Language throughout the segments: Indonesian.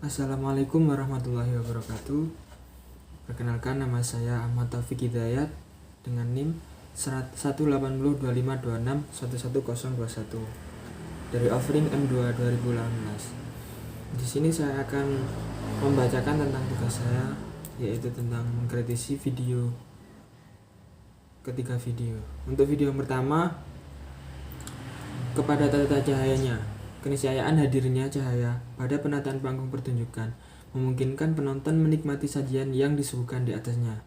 Assalamualaikum warahmatullahi wabarakatuh. Perkenalkan, nama saya Ahmad Taufik Hidayat dengan NIM 1802526111021 dari offering M2 2018. Di sini saya akan membacakan tentang tugas saya, yaitu tentang mengkritisi ketiga video. Untuk video yang pertama, kepada tata cahayanya. Keniscayaan hadirnya cahaya pada penataan panggung pertunjukan memungkinkan penonton menikmati sajian yang disuguhkan di atasnya,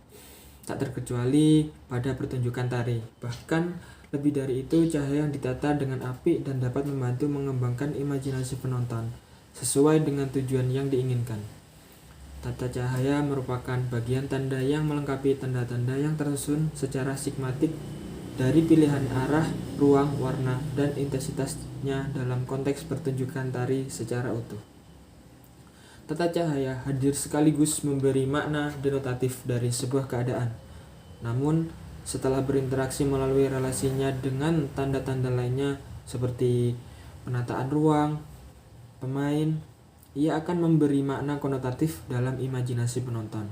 tak terkecuali pada pertunjukan tari. Bahkan lebih dari itu, cahaya yang ditata dengan apik dan dapat membantu mengembangkan imajinasi penonton sesuai dengan tujuan yang diinginkan. Tata cahaya merupakan bagian tanda yang melengkapi tanda-tanda yang tersusun secara skematik dari pilihan arah, ruang, warna, dan intensitasnya dalam konteks pertunjukan tari secara utuh. Tata cahaya hadir sekaligus memberi makna denotatif dari sebuah keadaan. Namun, setelah berinteraksi melalui relasinya dengan tanda-tanda lainnya seperti penataan ruang, pemain, ia akan memberi makna konotatif dalam imajinasi penonton.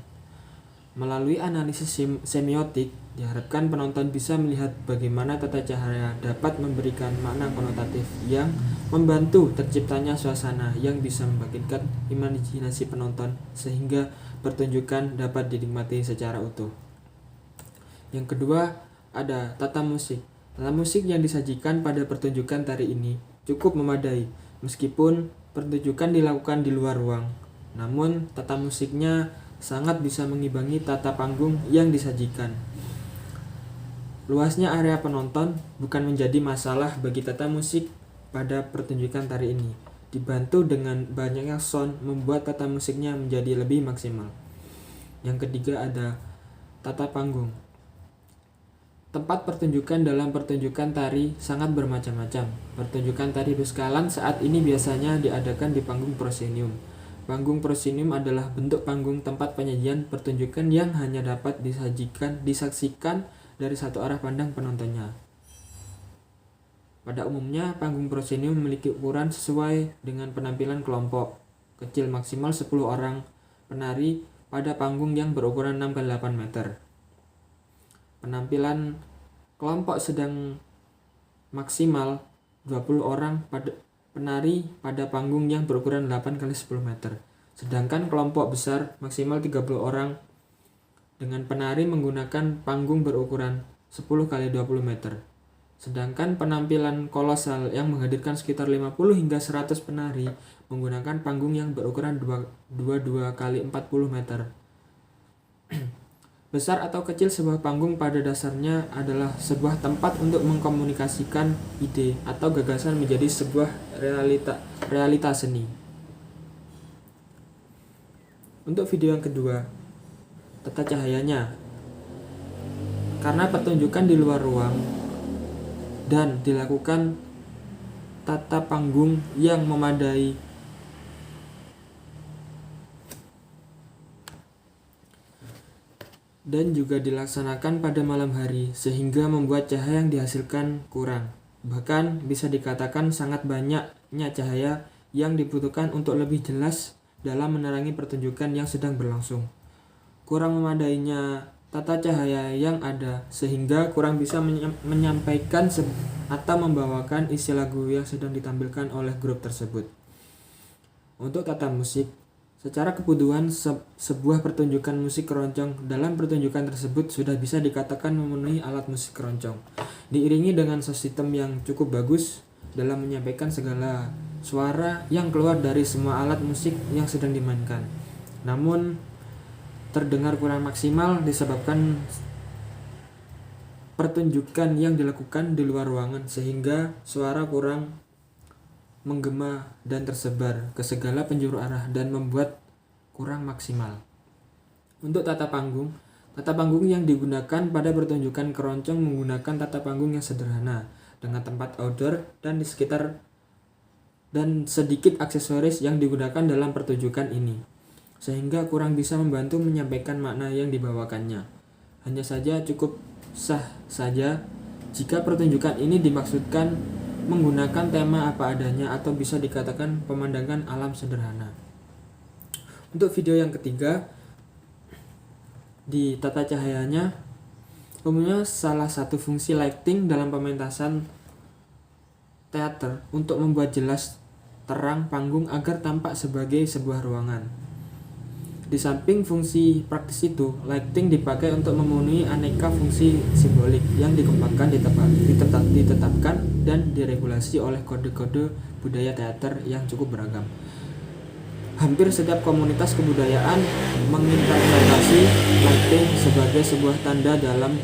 Melalui analisis semiotik, diharapkan penonton bisa melihat bagaimana tata cahaya dapat memberikan makna konotatif yang membantu terciptanya suasana yang bisa membangkitkan imajinasi penonton sehingga pertunjukan dapat dinikmati secara utuh. Yang kedua, ada tata musik. Tata musik yang disajikan pada pertunjukan tari ini cukup memadai, meskipun pertunjukan dilakukan di luar ruang. Namun, tata musiknya sangat bisa mengimbangi tata panggung yang disajikan. Luasnya area penonton bukan menjadi masalah bagi tata musik pada pertunjukan tari ini. Dibantu dengan banyaknya sound membuat tata musiknya menjadi lebih maksimal. Yang ketiga ada tata panggung. Tempat pertunjukan dalam pertunjukan tari sangat bermacam-macam. Pertunjukan tari berskalan saat ini biasanya diadakan di panggung proscenium. Panggung proscenium adalah bentuk panggung tempat penyajian pertunjukan yang hanya dapat disaksikan dari satu arah pandang penontonnya. Pada umumnya, panggung proscenium memiliki ukuran sesuai dengan penampilan kelompok kecil maksimal 10 orang penari pada panggung yang berukuran 6x8 meter. Penampilan kelompok sedang maksimal 20 orang pada penari pada panggung yang berukuran 8x10 meter. Sedangkan kelompok besar maksimal 30 orang dengan penari menggunakan panggung berukuran 10x20 meter. Sedangkan penampilan kolosal yang menghadirkan sekitar 50 hingga 100 penari menggunakan panggung yang berukuran 22x40 meter. Besar atau kecil sebuah panggung pada dasarnya adalah sebuah tempat untuk mengkomunikasikan ide atau gagasan menjadi sebuah realita seni. Untuk video yang kedua, tata cahayanya. Karena pertunjukan di luar ruang dan dilakukan tata panggung yang memadai dan juga dilaksanakan pada malam hari sehingga membuat cahaya yang dihasilkan kurang. Bahkan bisa dikatakan sangat banyaknya cahaya yang dibutuhkan untuk lebih jelas dalam menerangi pertunjukan yang sedang berlangsung. Kurang memadainya tata cahaya yang ada sehingga kurang bisa menyampaikan atau membawakan isi lagu yang sedang ditampilkan oleh grup tersebut. Untuk tata musik, secara kebutuhan sebuah pertunjukan musik keroncong dalam pertunjukan tersebut sudah bisa dikatakan memenuhi alat musik keroncong, diiringi dengan sistem yang cukup bagus dalam menyampaikan segala suara yang keluar dari semua alat musik yang sedang dimainkan. Namun, terdengar kurang maksimal disebabkan pertunjukan yang dilakukan di luar ruangan sehingga suara kurang menggema dan tersebar ke segala penjuru arah dan membuat kurang maksimal. Untuk tata panggung yang digunakan pada pertunjukan keroncong menggunakan tata panggung yang sederhana dengan tempat outdoor dan di sekitar dan sedikit aksesoris yang digunakan dalam pertunjukan ini, sehingga kurang bisa membantu menyampaikan makna yang dibawakannya. Hanya saja cukup sah saja jika pertunjukan ini dimaksudkan menggunakan tema apa adanya atau bisa dikatakan pemandangan alam sederhana. Untuk video yang ketiga, di tata cahayanya, umumnya salah satu fungsi lighting dalam pementasan teater untuk membuat jelas terang panggung agar tampak sebagai sebuah ruangan. Di samping fungsi praktis itu, lighting dipakai untuk memenuhi aneka fungsi simbolik yang dikembangkan, ditetapkan, dan diregulasi oleh kode-kode budaya teater yang cukup beragam. Hampir setiap komunitas kebudayaan menginterpretasi lighting sebagai sebuah tanda dalam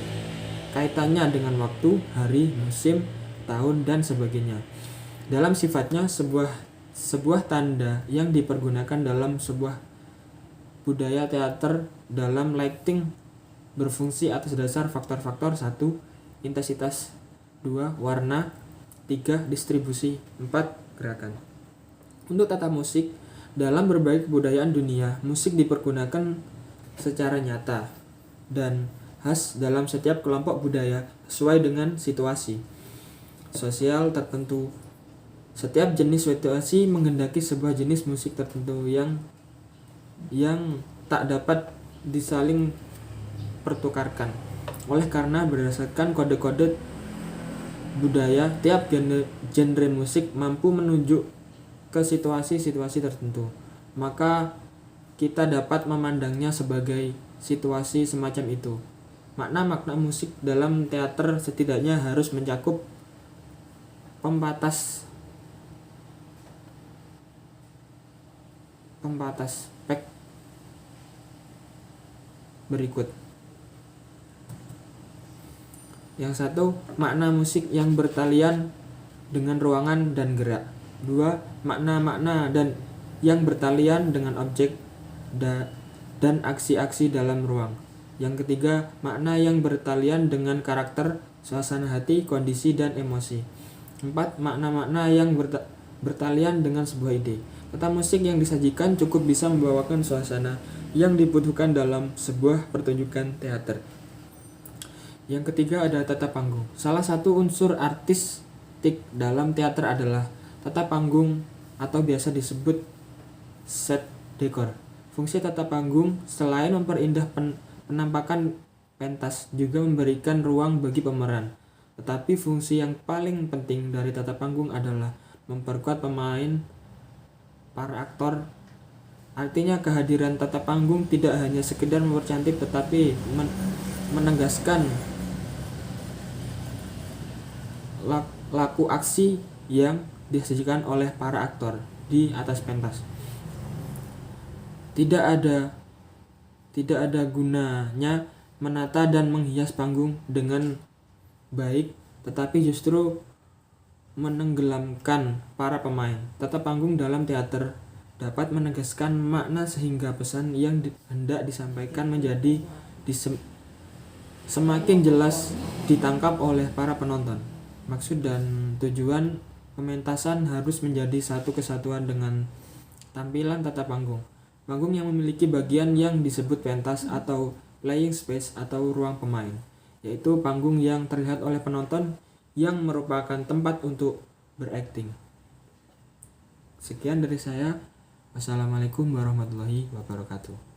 kaitannya dengan waktu, hari, musim, tahun, dan sebagainya. Dalam sifatnya, sebuah tanda yang dipergunakan dalam sebuah budaya teater. Dalam lighting berfungsi atas dasar faktor-faktor: 1. Intensitas, 2. Warna, 3. Distribusi, 4. Gerakan. Untuk tata musik, dalam berbagai kebudayaan dunia, musik dipergunakan secara nyata dan khas dalam setiap kelompok budaya sesuai dengan situasi sosial tertentu. Setiap jenis situasi menghendaki sebuah jenis musik tertentu yang tak dapat disaling pertukarkan. Oleh karena berdasarkan kode-kode budaya, tiap genre musik mampu menunjuk ke situasi-situasi tertentu. Maka kita dapat memandangnya sebagai situasi semacam itu. Makna-makna musik dalam teater setidaknya harus mencakup pembatas spek berikut. Yang satu, makna musik yang bertalian dengan ruangan dan gerak. 2. Makna-makna dan yang bertalian dengan objek dan aksi-aksi dalam ruang. Yang ketiga, makna yang bertalian dengan karakter, suasana hati, kondisi, dan emosi. 4. Makna-makna yang bertalian dengan sebuah ide. Tata musik yang disajikan cukup bisa membawakan suasana yang dibutuhkan dalam sebuah pertunjukan teater. Yang ketiga ada tata panggung. Salah satu unsur artistik dalam teater adalah tata panggung atau biasa disebut set dekor. Fungsi tata panggung selain memperindah penampakan pentas juga memberikan ruang bagi pemeran. Tetapi fungsi yang paling penting dari tata panggung adalah memperkuat para aktor. Artinya kehadiran tata panggung tidak hanya sekedar mempercantik tetapi menegaskan laku aksi yang disajikan oleh para aktor di atas pentas. Tidak ada gunanya menata dan menghias panggung dengan baik, tetapi justru menenggelamkan para pemain. Tata panggung dalam teater dapat menegaskan makna sehingga pesan yang hendak disampaikan menjadi semakin jelas ditangkap oleh para penonton. Maksud dan tujuan pementasan harus menjadi satu kesatuan dengan tampilan tata panggung. Panggung yang memiliki bagian yang disebut pentas atau playing space atau ruang pemain, yaitu panggung yang terlihat oleh penonton yang merupakan tempat untuk berakting. Sekian dari saya. Wassalamualaikum warahmatullahi wabarakatuh.